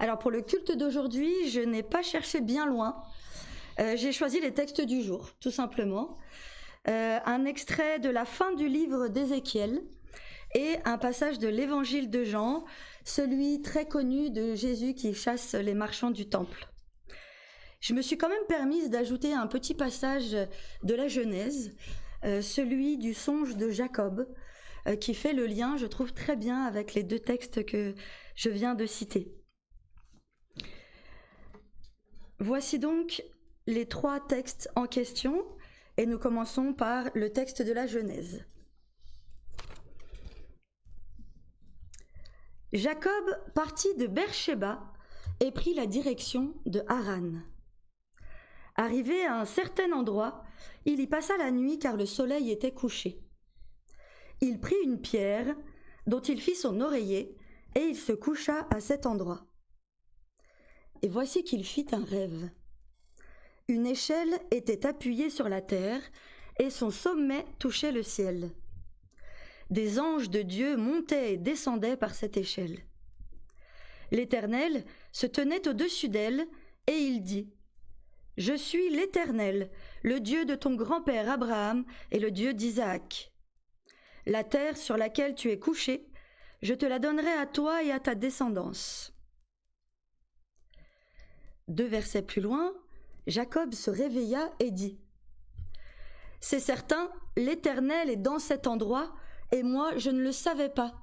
Alors pour le culte d'aujourd'hui, je n'ai pas cherché bien loin. J'ai choisi les textes du jour, tout simplement. Un extrait de la fin du livre d'Ézéchiel et un passage de l'évangile de Jean, celui très connu de Jésus qui chasse les marchands du temple. Je me suis quand même permise d'ajouter un petit passage de la Genèse, celui du songe de Jacob, qui fait le lien, je trouve, très bien avec les deux textes que je viens de citer. Voici donc les trois textes en question, et nous commençons par le texte de la Genèse. Jacob partit de Beer-shéba et prit la direction de Haran. Arrivé à un certain endroit, il y passa la nuit car le soleil était couché. Il prit une pierre dont il fit son oreiller et il se coucha à cet endroit. Et voici qu'il fit un rêve. Une échelle était appuyée sur la terre et son sommet touchait le ciel. Des anges de Dieu montaient et descendaient par cette échelle. L'Éternel se tenait au-dessus d'elle et il dit : « Je suis l'Éternel, le Dieu de ton grand-père Abraham et le Dieu d'Isaac. La terre sur laquelle tu es couché, je te la donnerai à toi et à ta descendance. » 2 versets plus loin, Jacob se réveilla et dit : « C'est certain, l'Éternel est dans cet endroit, et moi je ne le savais pas. »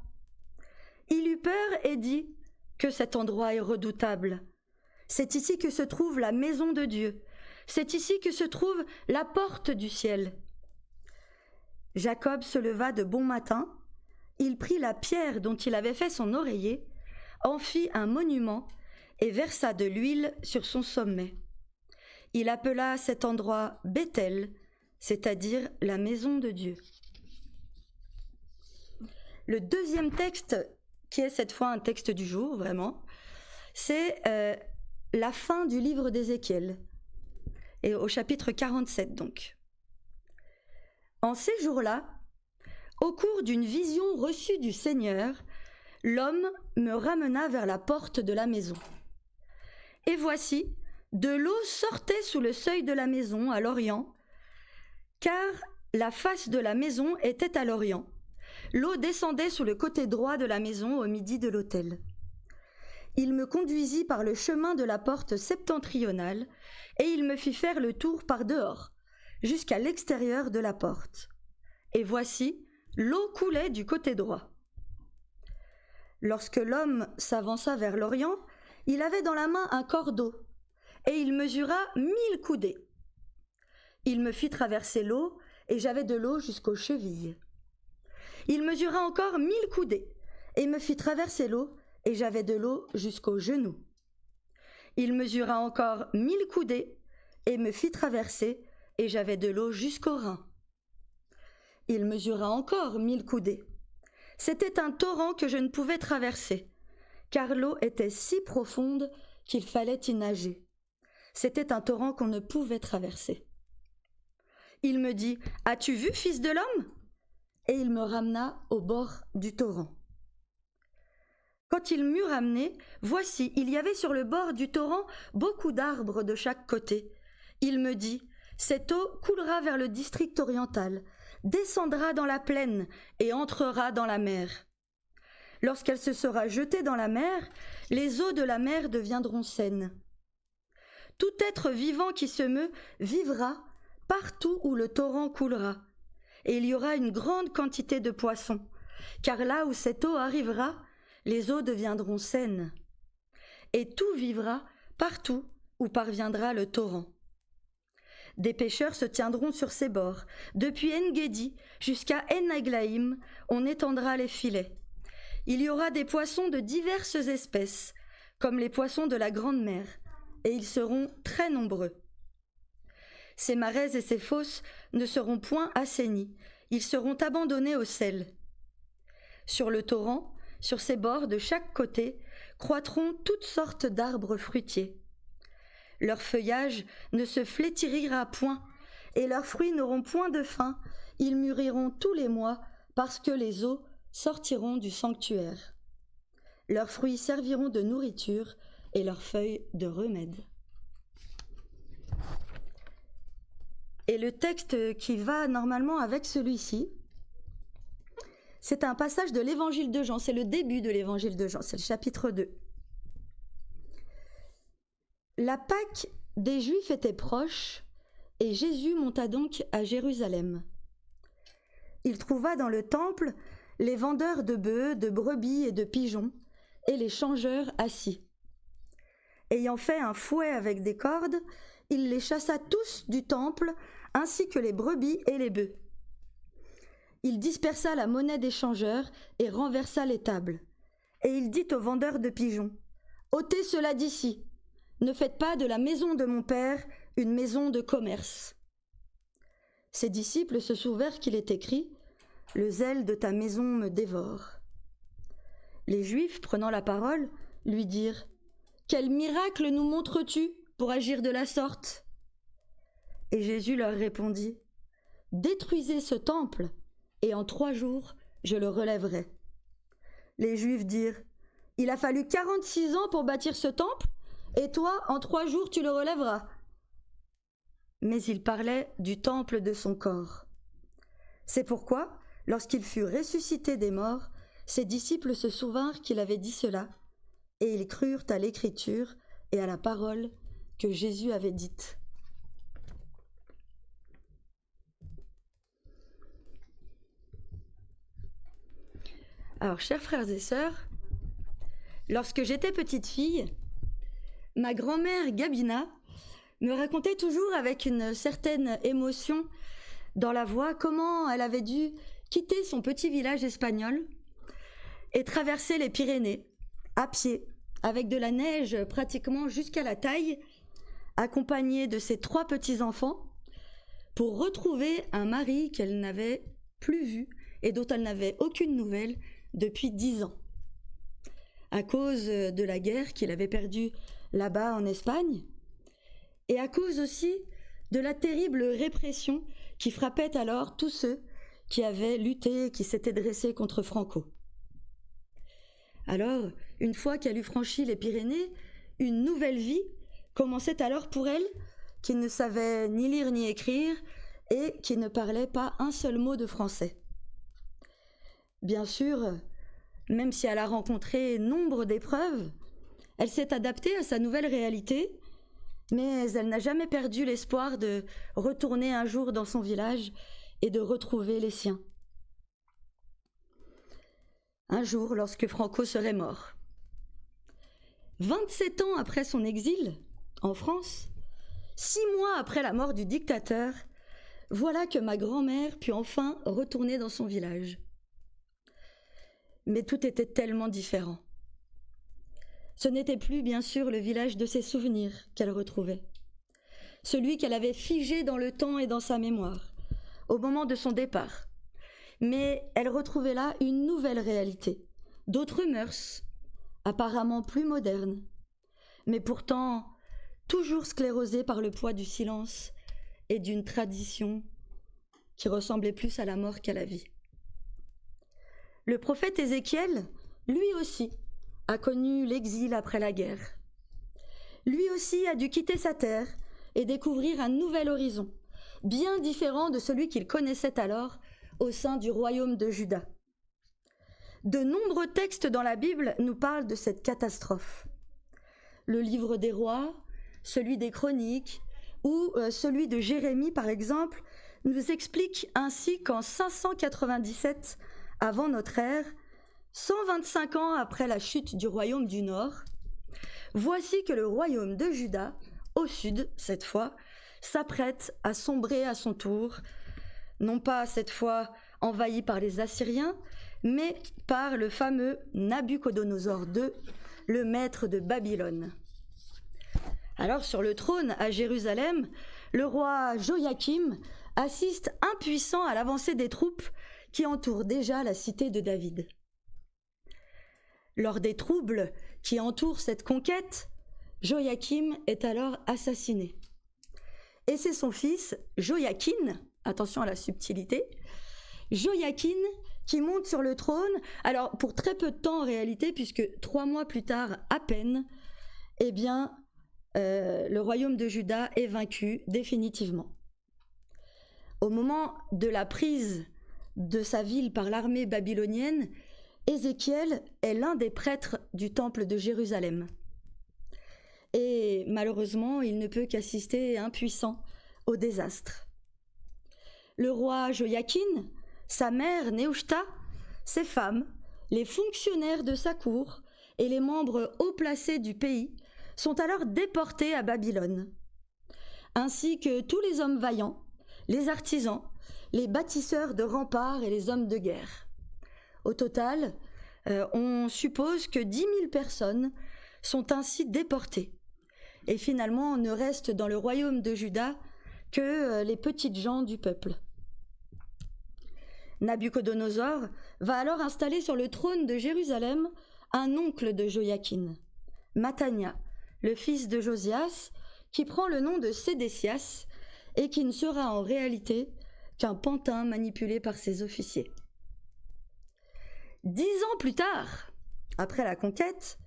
Il eut peur et dit : « Que cet endroit est redoutable. C'est ici que se trouve la maison de Dieu. C'est ici que se trouve la porte du ciel. » Jacob se leva de bon matin, il prit la pierre dont il avait fait son oreiller, en fit un monument et versa de l'huile sur son sommet. Il appela cet endroit Béthel, c'est-à-dire la maison de Dieu. Le deuxième texte, qui est cette fois un texte du jour, vraiment, c'est la fin du livre d'Ézéchiel, et au chapitre 47 donc. En ces jours-là, au cours d'une vision reçue du Seigneur, l'homme me ramena vers la porte de la maison. Et voici, de l'eau sortait sous le seuil de la maison à l'orient, car la face de la maison était à l'orient. L'eau descendait sous le côté droit de la maison au midi de l'autel. Il me conduisit par le chemin de la porte septentrionale, et il me fit faire le tour par dehors, jusqu'à l'extérieur de la porte. Et voici, l'eau coulait du côté droit. Lorsque l'homme s'avança vers l'orient, il avait dans la main un cordeau, et il mesura 1000 coudées. Il me fit traverser l'eau, et j'avais de l'eau jusqu'aux chevilles. Il mesura encore 1000 coudées, et me fit traverser l'eau, et j'avais de l'eau jusqu'aux genoux. Il mesura encore 1000 coudées, et me fit traverser, et j'avais de l'eau jusqu'aux reins. Il mesura encore 1000 coudées. C'était un torrent que je ne pouvais traverser, car l'eau était si profonde qu'il fallait y nager. C'était un torrent qu'on ne pouvait traverser. Il me dit : « As-tu vu, fils de l'homme ? » Et il me ramena au bord du torrent. Quand il m'eut ramené, voici, il y avait sur le bord du torrent beaucoup d'arbres de chaque côté. Il me dit : « Cette eau coulera vers le district oriental, descendra dans la plaine et entrera dans la mer. Lorsqu'elle se sera jetée dans la mer, les eaux de la mer deviendront saines. Tout être vivant qui se meut vivra partout où le torrent coulera, et il y aura une grande quantité de poissons, car là où cette eau arrivera, les eaux deviendront saines. Et tout vivra partout où parviendra le torrent. Des pêcheurs se tiendront sur ses bords. Depuis En-Gedi jusqu'à En-Aglaïm, on étendra les filets. Il y aura des poissons de diverses espèces, comme les poissons de la grande mer, et ils seront très nombreux. Ces marais et ces fosses ne seront point assainis, ils seront abandonnés au sel. Sur le torrent, sur ses bords de chaque côté, croîtront toutes sortes d'arbres fruitiers. Leur feuillage ne se flétrira point, et leurs fruits n'auront point de fin, ils mûriront tous les mois, parce que les eaux sortiront du sanctuaire. Leurs fruits serviront de nourriture, et leurs feuilles de remède. Et le texte qui va normalement avec celui-ci, c'est un passage de l'évangile de Jean, c'est le début de l'évangile de Jean, c'est le chapitre 2. La Pâque des Juifs était proche, et Jésus monta donc à Jérusalem. Il trouva dans le temple les vendeurs de bœufs, de brebis et de pigeons, et les changeurs assis. Ayant fait un fouet avec des cordes, il les chassa tous du temple, ainsi que les brebis et les bœufs. Il dispersa la monnaie des changeurs et renversa les tables. Et il dit aux vendeurs de pigeons, « ôtez cela d'ici, ne faites pas de la maison de mon père une maison de commerce. » Ses disciples se souvinrent qu'il est écrit, « Le zèle de ta maison me dévore. » Les Juifs, prenant la parole, lui dirent, « Quel miracle nous montres-tu pour agir de la sorte ?» Et Jésus leur répondit, « Détruisez ce temple, et en 3 jours, je le relèverai. » Les Juifs dirent, « Il a fallu 46 ans pour bâtir ce temple, et toi, en 3 jours, tu le relèveras. » Mais il parlait du temple de son corps. C'est pourquoi, lorsqu'il fut ressuscité des morts, ses disciples se souvinrent qu'il avait dit cela, et ils crurent à l'écriture et à la parole que Jésus avait dite. Alors, chers frères et sœurs, lorsque j'étais petite fille, ma grand-mère Gabina me racontait toujours avec une certaine émotion dans la voix comment elle avait dû quitter son petit village espagnol et traverser les Pyrénées à pied, avec de la neige pratiquement jusqu'à la taille, accompagnée de ses 3 petits-enfants, pour retrouver un mari qu'elle n'avait plus vu et dont elle n'avait aucune nouvelle depuis 10 ans. À cause de la guerre qu'il avait perdue là-bas en Espagne, et à cause aussi de la terrible répression qui frappait alors tous ceux qui avaient lutté, qui s'étaient dressés contre Franco. Alors, une fois qu'elle eut franchi les Pyrénées, une nouvelle vie commençait alors pour elle, qui ne savait ni lire ni écrire et qui ne parlait pas un seul mot de français. Bien sûr, même si elle a rencontré nombre d'épreuves, elle s'est adaptée à sa nouvelle réalité, mais elle n'a jamais perdu l'espoir de retourner un jour dans son village et de retrouver les siens. Un jour, lorsque Franco serait mort, 27 ans après son exil en France, 6 mois après la mort du dictateur, voilà que ma grand-mère put enfin retourner dans son village. Mais tout était tellement différent. Ce n'était plus, bien sûr, le village de ses souvenirs qu'elle retrouvait, celui qu'elle avait figé dans le temps et dans sa mémoire, au moment de son départ. Mais elle retrouvait là une nouvelle réalité, d'autres mœurs, apparemment plus modernes, mais pourtant toujours sclérosées par le poids du silence et d'une tradition qui ressemblait plus à la mort qu'à la vie. Le prophète Ézéchiel, lui aussi, a connu l'exil après la guerre. Lui aussi a dû quitter sa terre et découvrir un nouvel horizon, bien différent de celui qu'il connaissait alors au sein du royaume de Juda. De nombreux textes dans la Bible nous parlent de cette catastrophe. Le livre des rois, celui des chroniques ou celui de Jérémie par exemple nous expliquent ainsi qu'en 597 avant notre ère, 125 ans après la chute du royaume du Nord, voici que le royaume de Juda, au sud cette fois, s'apprête à sombrer à son tour, non pas cette fois envahi par les Assyriens, mais par le fameux Nabuchodonosor II, le maître de Babylone. Alors sur le trône à Jérusalem, le roi Joachim assiste impuissant à l'avancée des troupes qui entourent déjà la cité de David. Lors des troubles qui entourent cette conquête, Joachim est alors assassiné. Et c'est son fils, Joachim, attention à la subtilité, Joachim qui monte sur le trône, alors pour très peu de temps en réalité, puisque 3 mois plus tard à peine, eh bien, le royaume de Juda est vaincu définitivement. Au moment de la prise de sa ville par l'armée babylonienne, Ézéchiel est l'un des prêtres du temple de Jérusalem. Et malheureusement, il ne peut qu'assister impuissant au désastre. Le roi Joachim, sa mère Nehushta, ses femmes, les fonctionnaires de sa cour et les membres haut placés du pays sont alors déportés à Babylone, ainsi que tous les hommes vaillants, les artisans, les bâtisseurs de remparts et les hommes de guerre. Au total, on suppose que 10 000 personnes sont ainsi déportées. Et finalement, on ne reste dans le royaume de Juda que les petites gens du peuple. Nabuchodonosor va alors installer sur le trône de Jérusalem un oncle de Joachim, Mathania, le fils de Josias, qui prend le nom de Sédécias et qui ne sera en réalité qu'un pantin manipulé par ses officiers. 10 ans plus tard, après la conquête,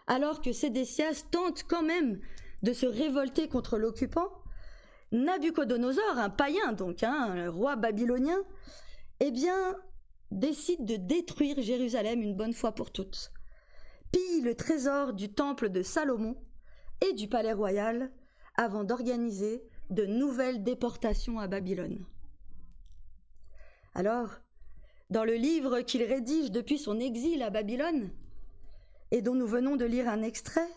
alors que Sédécias tente quand même de se révolter contre l'occupant, Nabuchodonosor, un païen donc, un roi babylonien, eh bien, décide de détruire Jérusalem une bonne fois pour toutes, pille le trésor du temple de Salomon et du palais royal avant d'organiser de nouvelles déportations à Babylone. Alors, dans le livre qu'il rédige depuis son exil à Babylone, et dont nous venons de lire un extrait,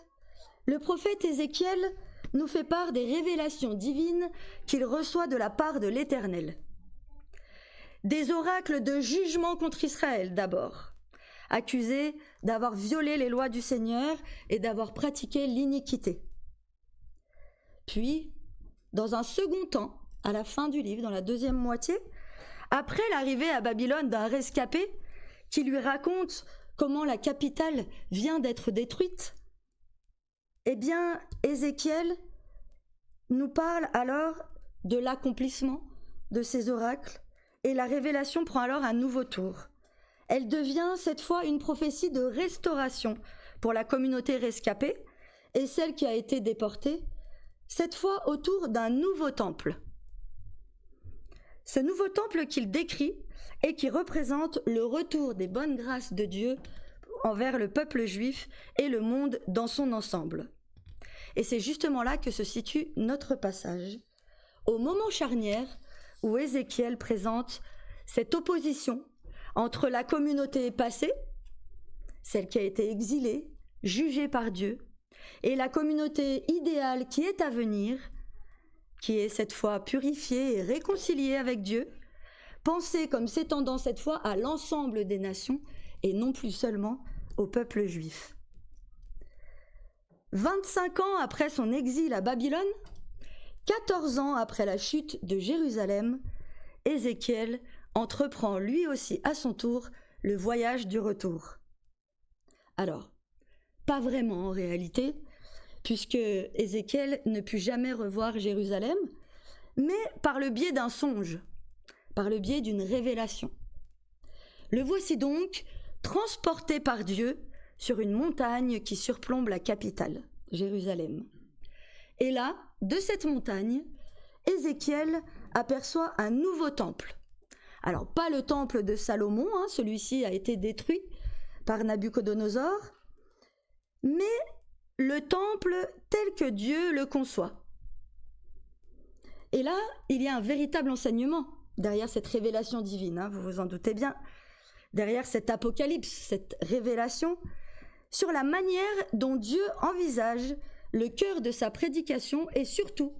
le prophète Ézéchiel nous fait part des révélations divines qu'il reçoit de la part de l'Éternel. Des oracles de jugement contre Israël d'abord, accusé d'avoir violé les lois du Seigneur et d'avoir pratiqué l'iniquité. Puis, dans un second temps, à la fin du livre, dans la deuxième moitié, après l'arrivée à Babylone d'un rescapé qui lui raconte comment la capitale vient d'être détruite, eh bien, Ézéchiel nous parle alors de l'accomplissement de ces oracles et la révélation prend alors un nouveau tour. Elle devient cette fois une prophétie de restauration pour la communauté rescapée et celle qui a été déportée, cette fois autour d'un nouveau temple. Ce nouveau temple qu'il décrit et qui représente le retour des bonnes grâces de Dieu envers le peuple juif et le monde dans son ensemble. Et c'est justement là que se situe notre passage, au moment charnière où Ézéchiel présente cette opposition entre la communauté passée, celle qui a été exilée, jugée par Dieu, et la communauté idéale qui est à venir, qui est cette fois purifiée et réconciliée avec Dieu, pensée comme s'étendant cette fois à l'ensemble des nations et non plus seulement au peuple juif. 25 ans après son exil à Babylone, 14 ans après la chute de Jérusalem, Ézéchiel entreprend lui aussi à son tour le voyage du retour. Alors, pas vraiment en réalité, puisque Ézéchiel ne put jamais revoir Jérusalem, mais par le biais d'un songe, par le biais d'une révélation. Le voici donc transporté par Dieu sur une montagne qui surplombe la capitale, Jérusalem. Et là, de cette montagne, Ézéchiel aperçoit un nouveau temple. Alors, pas le temple de Salomon, celui-ci a été détruit par Nabuchodonosor, mais le temple tel que Dieu le conçoit. Et là, il y a un véritable enseignement derrière cette révélation divine, vous vous en doutez bien, derrière cet apocalypse, cette révélation, sur la manière dont Dieu envisage le cœur de sa prédication et surtout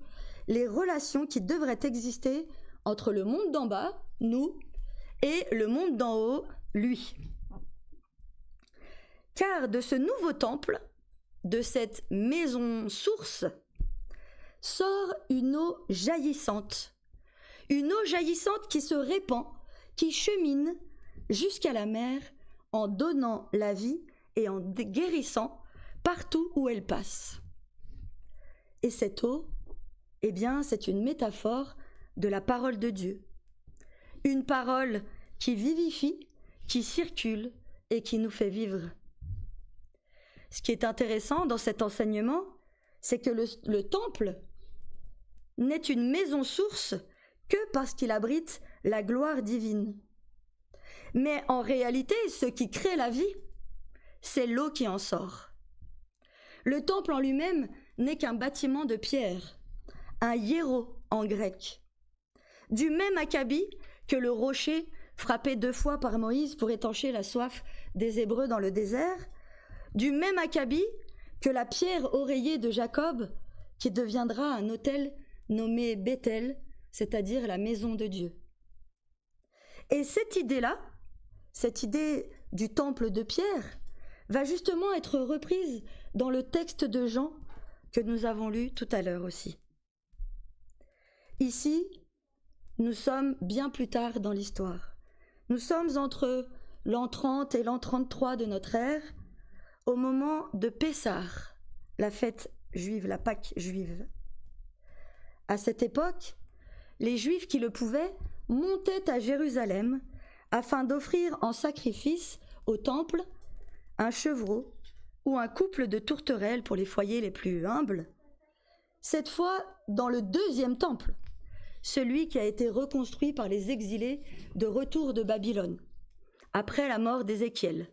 les relations qui devraient exister entre le monde d'en bas, nous, et le monde d'en haut, lui. Car de ce nouveau temple, de cette maison source, sort une eau jaillissante qui se répand, qui chemine jusqu'à la mer en donnant la vie et en guérissant partout où elle passe. Et cette eau, eh bien, c'est une métaphore de la parole de Dieu. Une parole qui vivifie, qui circule et qui nous fait vivre. ce qui est intéressant dans cet enseignement, c'est que le temple n'est une maison source que parce qu'il abrite la gloire divine. Mais en réalité, ce qui crée la vie, c'est l'eau qui en sort. Le temple en lui-même n'est qu'un bâtiment de pierre, un hiéro en grec, du même acabit que le rocher frappé 2 fois par Moïse pour étancher la soif des Hébreux dans le désert, du même acabit que la pierre oreillée de Jacob, qui deviendra un autel nommé Béthel, c'est-à-dire la maison de Dieu. Et cette idée-là, cette idée du temple de pierre, va justement être reprise dans le texte de Jean que nous avons lu tout à l'heure aussi. Ici, nous sommes bien plus tard dans l'histoire. Nous sommes entre l'an 30 et l'an 33 de notre ère, au moment de Pessah, la fête juive, la Pâque juive. À cette époque, les Juifs qui le pouvaient montaient à Jérusalem afin d'offrir en sacrifice au temple un chevreau ou un couple de tourterelles pour les foyers les plus humbles, cette fois dans le 2e temple, celui qui a été reconstruit par les exilés de retour de Babylone, après la mort d'Ézéchiel.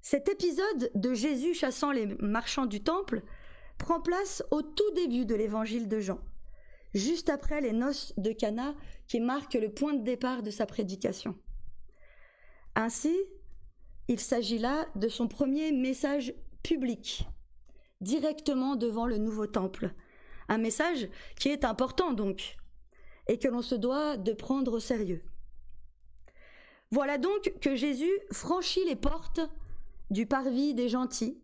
Cet épisode de Jésus chassant les marchands du temple prend place au tout début de l'évangile de Jean, juste après les noces de Cana qui marquent le point de départ de sa prédication. Ainsi, il s'agit là de son premier message public, directement devant le nouveau temple. Un message qui est important donc, et que l'on se doit de prendre au sérieux. Voilà donc que Jésus franchit les portes du parvis des gentils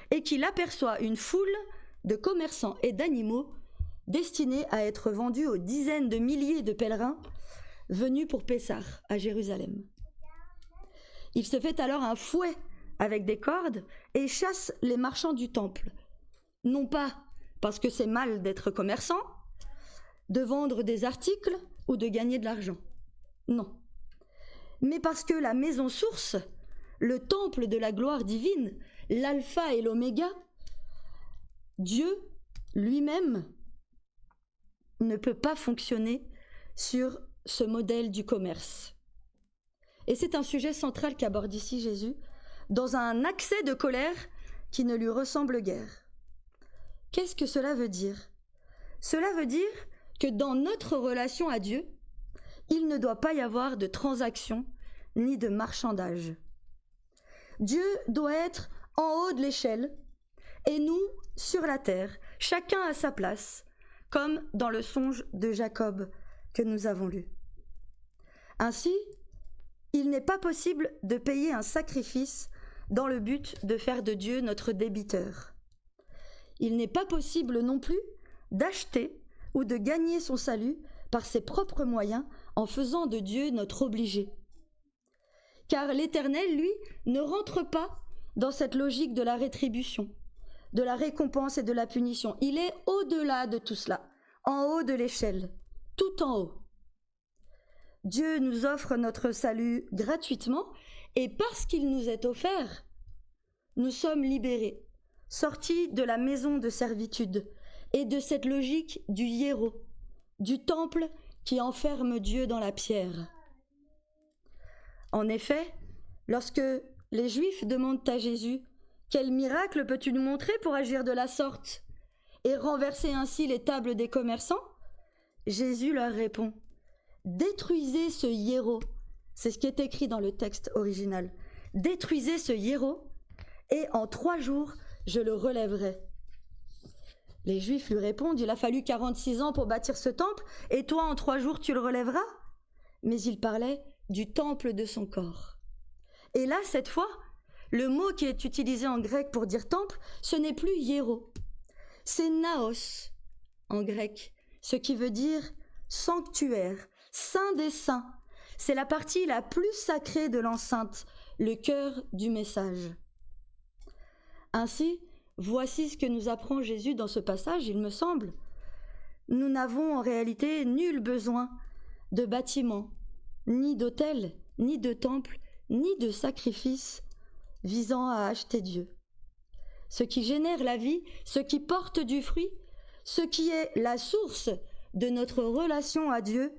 et qu'il aperçoit une foule de commerçants et d'animaux destinés à être vendus aux dizaines de milliers de pèlerins venus pour Pessah à Jérusalem. Il se fait alors un fouet avec des cordes et chasse les marchands du temple, non pas parce que c'est mal d'être commerçant, de vendre des articles ou de gagner de l'argent. Non. Mais parce que la maison source, le temple de la gloire divine, l'alpha et l'oméga, Dieu lui-même ne peut pas fonctionner sur ce modèle du commerce. Et c'est un sujet central qu'aborde ici Jésus, dans un accès de colère qui ne lui ressemble guère. Qu'est-ce que cela veut dire ? Cela veut dire que dans notre relation à Dieu, il ne doit pas y avoir de transaction ni de marchandage. Dieu doit être en haut de l'échelle et nous sur la terre, chacun à sa place, comme dans le songe de Jacob que nous avons lu. Ainsi, il n'est pas possible de payer un sacrifice dans le but de faire de Dieu notre débiteur. Il n'est pas possible non plus d'acheter ou de gagner son salut par ses propres moyens en faisant de Dieu notre obligé. Car l'Éternel, lui, ne rentre pas dans cette logique de la rétribution, de la récompense et de la punition. Il est au-delà de tout cela, en haut de l'échelle, tout en haut. Dieu nous offre notre salut gratuitement et parce qu'il nous est offert, nous sommes libérés, sortis de la maison de servitude et de cette logique du hiéro, du temple qui enferme Dieu dans la pierre. En effet, lorsque les Juifs demandent à Jésus « Quel miracle peux-tu nous montrer pour agir de la sorte et renverser ainsi les tables des commerçants ?» Jésus leur répond « Détruisez ce hiéro », c'est ce qui est écrit dans le texte original, « Détruisez ce hiéro et en 3 jours je le relèverai. » Les Juifs lui répondent « Il a fallu 46 ans pour bâtir ce temple et toi en 3 jours tu le relèveras ?» Mais il parlait du temple de son corps. Et là, cette fois, le mot qui est utilisé en grec pour dire temple, ce n'est plus hiéro, c'est naos en grec, ce qui veut dire sanctuaire, saint des saints. C'est la partie la plus sacrée de l'enceinte, le cœur du message. Ainsi, voici ce que nous apprend Jésus dans ce passage, il me semble. Nous n'avons en réalité nul besoin de bâtiments, ni d'autel, ni de temple, ni de sacrifice visant à acheter Dieu. Ce qui génère la vie, ce qui porte du fruit, ce qui est la source de notre relation à Dieu,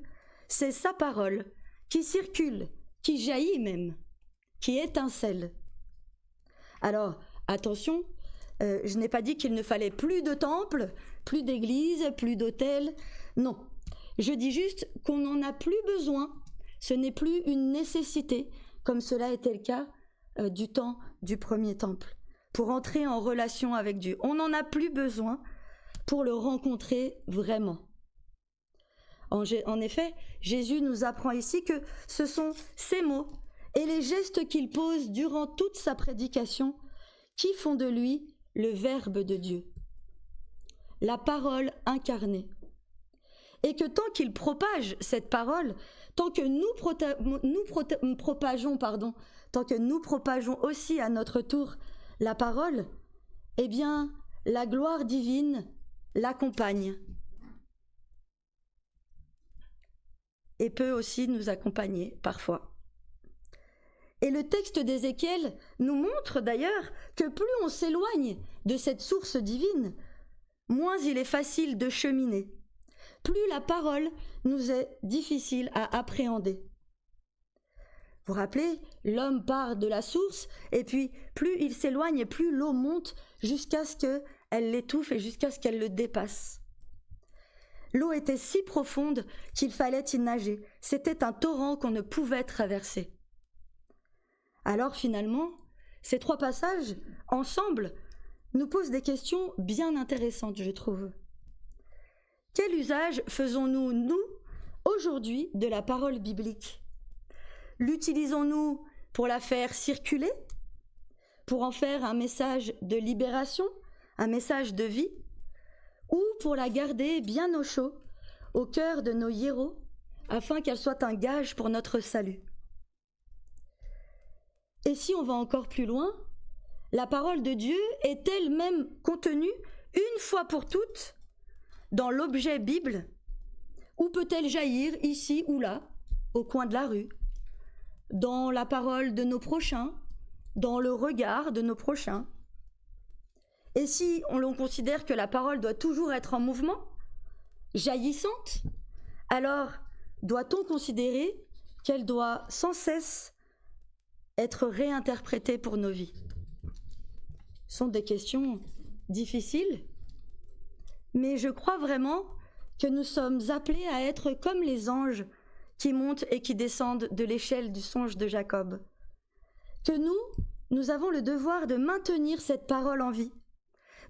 c'est sa parole qui circule, qui jaillit même, qui étincelle. Alors, attention, je n'ai pas dit qu'il ne fallait plus de temple, plus d'église, plus d'autel. Non, je dis juste qu'on n'en a plus besoin. Ce n'est plus une nécessité, comme cela était le cas du temps du premier temple, pour entrer en relation avec Dieu. On n'en a plus besoin pour le rencontrer vraiment. En effet, Jésus nous apprend ici que ce sont ces mots et les gestes qu'il pose durant toute sa prédication qui font de lui le Verbe de Dieu, la parole incarnée. Et que tant qu'il propage cette parole, tant que nous propageons aussi à notre tour la parole, eh bien, la gloire divine l'accompagne et peut aussi nous accompagner parfois. Et le texte d'Ézéchiel nous montre d'ailleurs que plus on s'éloigne de cette source divine, moins il est facile de cheminer, plus la parole nous est difficile à appréhender. Vous vous rappelez, l'homme part de la source, et puis plus il s'éloigne, plus l'eau monte jusqu'à ce qu'elle l'étouffe et jusqu'à ce qu'elle le dépasse. L'eau était si profonde qu'il fallait y nager. C'était un torrent qu'on ne pouvait traverser. Alors finalement, ces trois passages, ensemble, nous posent des questions bien intéressantes, je trouve. Quel usage faisons-nous, nous, aujourd'hui, de la parole biblique ? L'utilisons-nous pour la faire circuler ? Pour en faire un message de libération, un message de vie ? Ou pour la garder bien au chaud, au cœur de nos hiéros, afin qu'elle soit un gage pour notre salut ? Et si on va encore plus loin, la parole de Dieu est elle-même contenue une fois pour toutes dans l'objet Bible, ou peut-elle jaillir ici ou là, au coin de la rue, dans la parole de nos prochains, dans le regard de nos prochains? Et si l'on considère que la parole doit toujours être en mouvement, jaillissante, alors doit-on considérer qu'elle doit sans cesse être réinterprétée pour nos vies? Ce sont des questions difficiles, mais je crois vraiment que nous sommes appelés à être comme les anges qui montent et qui descendent de l'échelle du songe de Jacob. Que nous avons le devoir de maintenir cette parole en vie,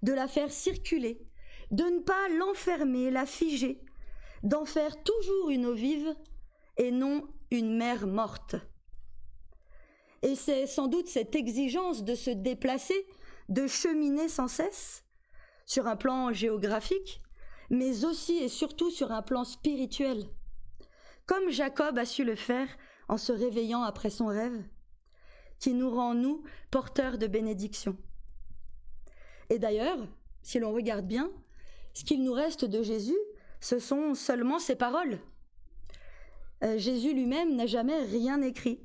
de la faire circuler, de ne pas l'enfermer, la figer, d'en faire toujours une eau vive et non une mer morte. Et c'est sans doute cette exigence de se déplacer, de cheminer sans cesse, sur un plan géographique, mais aussi et surtout sur un plan spirituel, comme Jacob a su le faire en se réveillant après son rêve, qui nous rend, nous, porteurs de bénédiction. Et d'ailleurs, si l'on regarde bien, ce qu'il nous reste de Jésus, ce sont seulement ses paroles. Jésus lui-même n'a jamais rien écrit.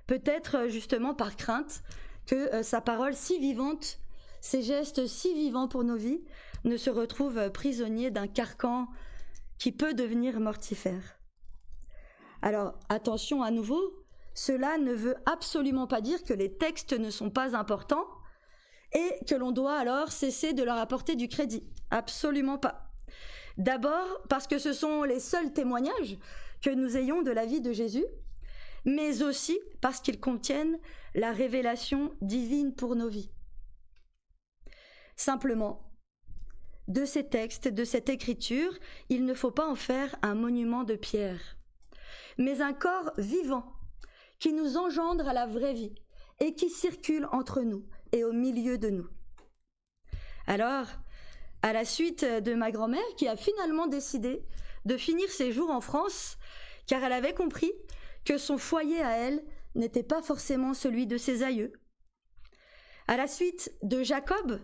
Peut-être justement par crainte que sa parole si vivante, ses gestes si vivants pour nos vies, ne se retrouvent prisonniers d'un carcan qui peut devenir mortifère. Alors attention à nouveau, cela ne veut absolument pas dire que les textes ne sont pas importants et que l'on doit alors cesser de leur apporter du crédit. Absolument pas. D'abord parce que ce sont les seuls témoignages que nous ayons de la vie de Jésus, mais aussi parce qu'ils contiennent la révélation divine pour nos vies. Simplement, de ces textes, de cette écriture, il ne faut pas en faire un monument de pierre, mais un corps vivant qui nous engendre à la vraie vie et qui circule entre nous et au milieu de nous. Alors, à la suite de ma grand-mère qui a finalement décidé de finir ses jours en France, car elle avait compris que son foyer à elle n'était pas forcément celui de ses aïeux. À la suite de Jacob,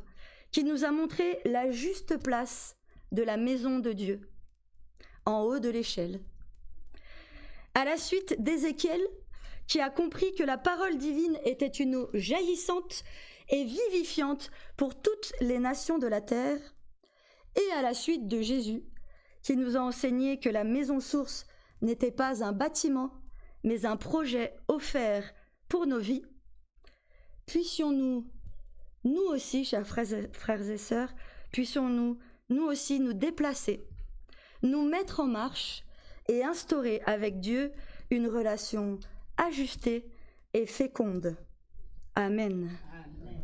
qui nous a montré la juste place de la maison de Dieu, en haut de l'échelle. À la suite d'Ézéchiel, qui a compris que la parole divine était une eau jaillissante et vivifiante pour toutes les nations de la terre, et à la suite de Jésus, qui nous a enseigné que la maison source n'était pas un bâtiment, mais un projet offert pour nos vies, puissions-nous, nous aussi, chers frères et sœurs, puissions-nous, nous aussi, nous déplacer, nous mettre en marche et instaurer avec Dieu une relation ajustée et féconde. Amen. Amen.